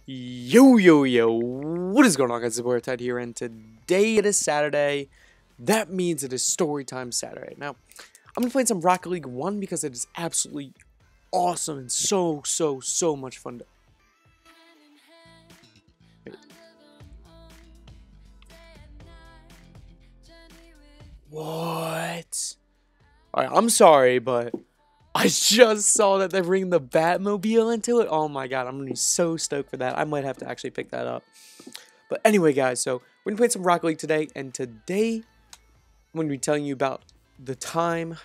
Yo, what is going on, guys? It's your boy Ted here, and today it is Saturday. That means it is story time Saturday. Now, I'm going to play some Rocket League 1 because it is absolutely awesome and so much fun. What? Alright, I'm sorry, but I just saw that they're bringing the Batmobile into it. Oh my god, I'm going to be so stoked for that. I might have to actually pick that up. But anyway, guys, so we're going to play some Rocket League today, and today I'm going to be telling you about the time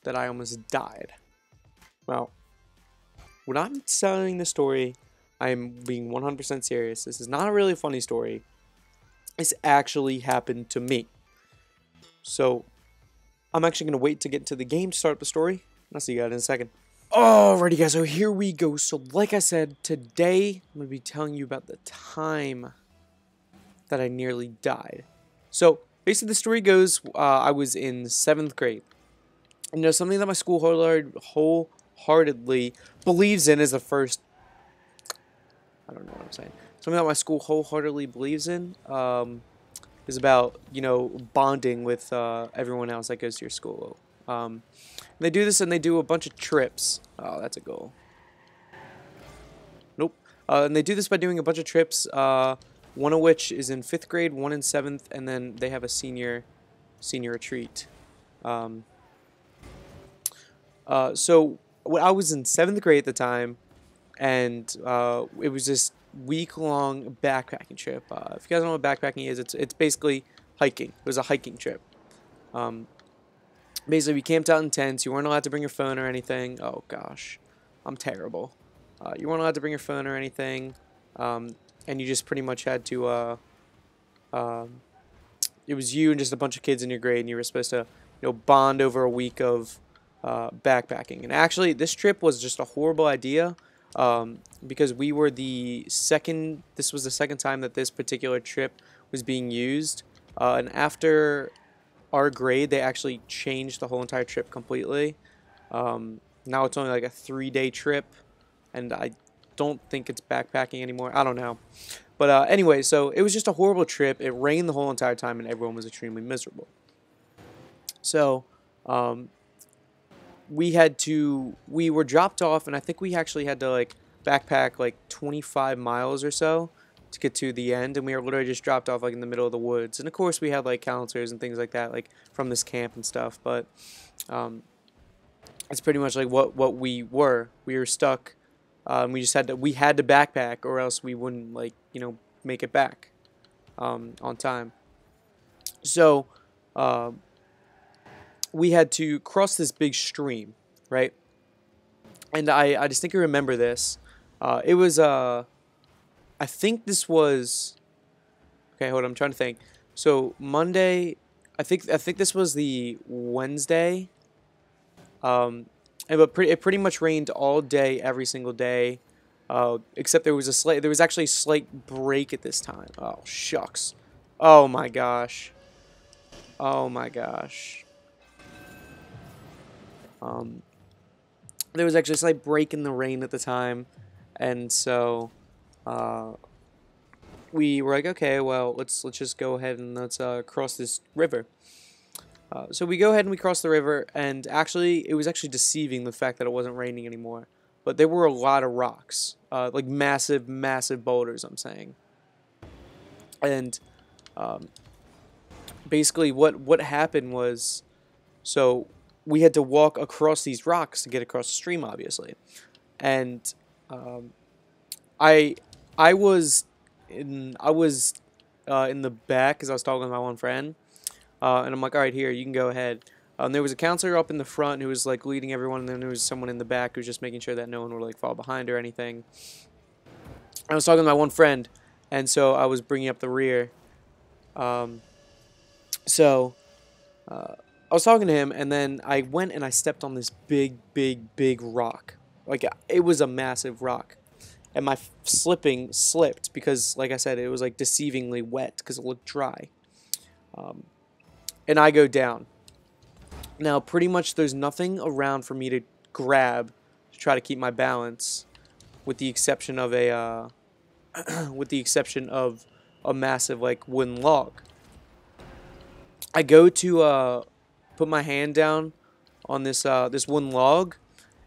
that I almost died. Well, when I'm telling the story, I'm being 100% serious. This is not a really funny story. This actually happened to me. So, I'm actually going to wait to get into the game to start the story. I'll see you guys in a second. Alrighty, guys, so here we go. So, like I said, today I'm going to be telling you about the time that I nearly died. So, basically the story goes, I was in 7th grade. You know, something that my school wholeheartedly believes in is the first... I don't know what I'm saying. Something that my school wholeheartedly believes in is about, you know, bonding with everyone else that goes to your school. They do this and they do a bunch of trips. Oh, that's a goal. Nope. And they do this by doing a bunch of trips, one of which is in 5th grade, one in 7th, and then they have a senior retreat. So I was in 7th grade at the time, and it was this week-long backpacking trip. If you guys don't know what backpacking is, it's basically hiking. It was a hiking trip. Basically, we camped out in tents. You weren't allowed to bring your phone or anything. Oh gosh, I'm terrible. You weren't allowed to bring your phone or anything, and you just pretty much had to. It was you and just a bunch of kids in your grade, and you were supposed to, you know, bond over a week of backpacking. And actually, this trip was just a horrible idea. Because we were the second, this was the second time that this particular trip was being used, and after our grade, they actually changed the whole entire trip completely. Now it's only like a 3-day trip, and I don't think it's backpacking anymore. I don't know. But anyway, so it was just a horrible trip. It rained the whole entire time, and everyone was extremely miserable. So, we were dropped off, and I think we actually had to like backpack like 25 miles or so to get to the end, and we were literally just dropped off like in the middle of the woods. And of course we had like counselors and things like that, like from this camp and stuff, but it's pretty much like what we were stuck. We just had to backpack, or else we wouldn't, like, you know, make it back on time. So we had to cross this big stream, right? And I distinctly remember this. It was, I think this was, okay, hold on, I'm trying to think. So Monday, I think this was the Wednesday. But it pretty much rained all day, every single day. Except there was actually a slight break at this time. Oh, shucks. Oh my gosh. Oh my gosh. There was actually a slight break in the rain at the time, and so we were like, okay, well, let's just go ahead and let's cross this river. So we go ahead and we cross the river, and actually, it was actually deceiving, the fact that it wasn't raining anymore. But there were a lot of rocks, like massive boulders, I'm saying. And basically, what happened was, so we had to walk across these rocks to get across the stream, obviously. And I was in the back because I was talking with my one friend, and I'm like, all right, here, you can go ahead. There was a counselor up in the front who was like leading everyone, and then there was someone in the back who was just making sure that no one would like fall behind or anything. I was talking to my one friend, and so I was bringing up the rear. I was talking to him, and then I went and I stepped on this big rock. Like, it was a massive rock. And my slipped because, like I said, it was like deceivingly wet because it looked dry. And I go down. Now, pretty much there's nothing around for me to grab to try to keep my balance, with the exception of a with the exception of a massive like wooden log. I go to put my hand down on this wooden log,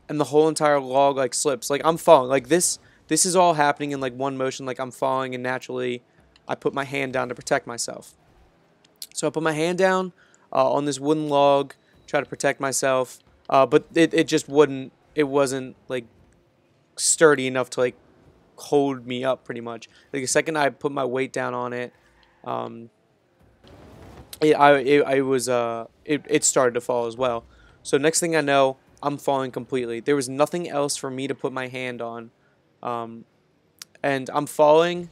and the whole entire log like slips. Like I'm falling. Like this is all happening in like one motion. Like I'm falling, and naturally, I put my hand down to protect myself. So I put my hand down on this wooden log, try to protect myself, but it just wouldn't. It wasn't like sturdy enough to like hold me up pretty much. Like the second I put my weight down on it, um, it started to fall as well. So next thing I know, I'm falling completely. There was nothing else for me to put my hand on, and I'm falling,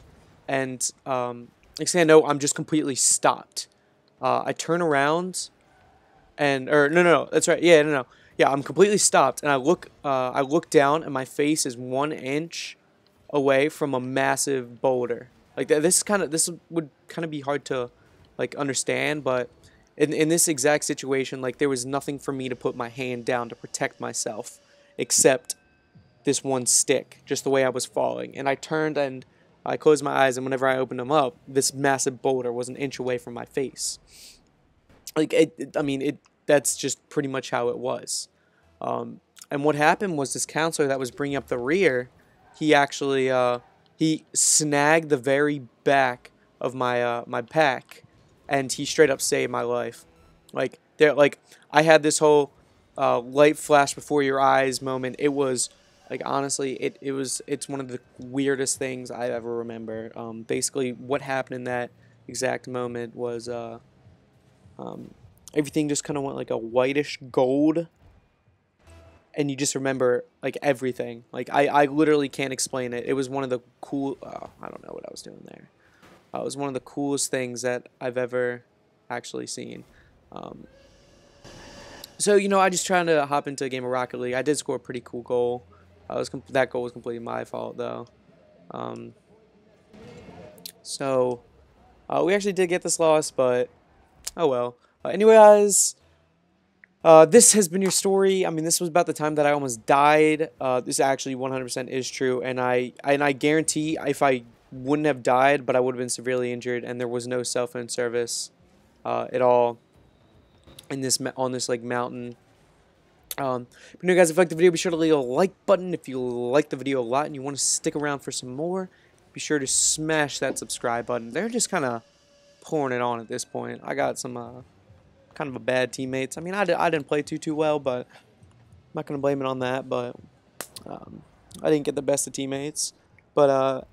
and next thing I know, I'm just completely stopped. I turn around, and no, that's right. Yeah, no. Yeah, I'm completely stopped, and I look down, and my face is 1 inch away from a massive boulder. Like this would kind of be hard to like understand, but in this exact situation, like there was nothing for me to put my hand down to protect myself except this one stick, just the way I was falling. And I turned and I closed my eyes, and whenever I opened them up, this massive boulder was 1 inch away from my face. Like I mean, that's just pretty much how it was. And what happened was this counselor that was bringing up the rear, he actually he snagged the very back of my pack, and he straight up saved my life. Like I had this whole light flash before your eyes moment. It was like honestly, it's one of the weirdest things I ever remember. Basically, what happened in that exact moment was everything just kind of went like a whitish gold, and you just remember like everything. Like I literally can't explain it. It was one of the cool. I don't know what I was doing there. It was one of the coolest things that I've ever actually seen. So you know, I just trying to hop into a game of Rocket League. I did score a pretty cool goal. That goal was completely my fault though. Um, so we actually did get this loss, but oh well. Anyway, guys. This has been your story. I mean, this was about the time that I almost died. This actually 100% is true, and I guarantee if I wouldn't have died, but I would have been severely injured, and there was no cell phone service at all in this on this like mountain. But you know, guys, if you liked the video, be sure to leave a like button. If you like the video a lot and you want to stick around for some more, be sure to smash that subscribe button. They're just kind of pouring it on at this point. I got some kind of a bad teammates. I mean, I didn't play too well, but I'm not going to blame it on that. But I didn't get the best of teammates. But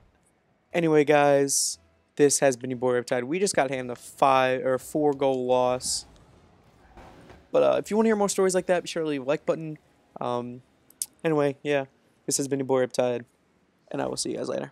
anyway, guys, this has been your boy Riptide. We just got handed a 4-goal loss. But if you want to hear more stories like that, be sure to leave a like button. Anyway, yeah, this has been your boy Riptide, and I will see you guys later.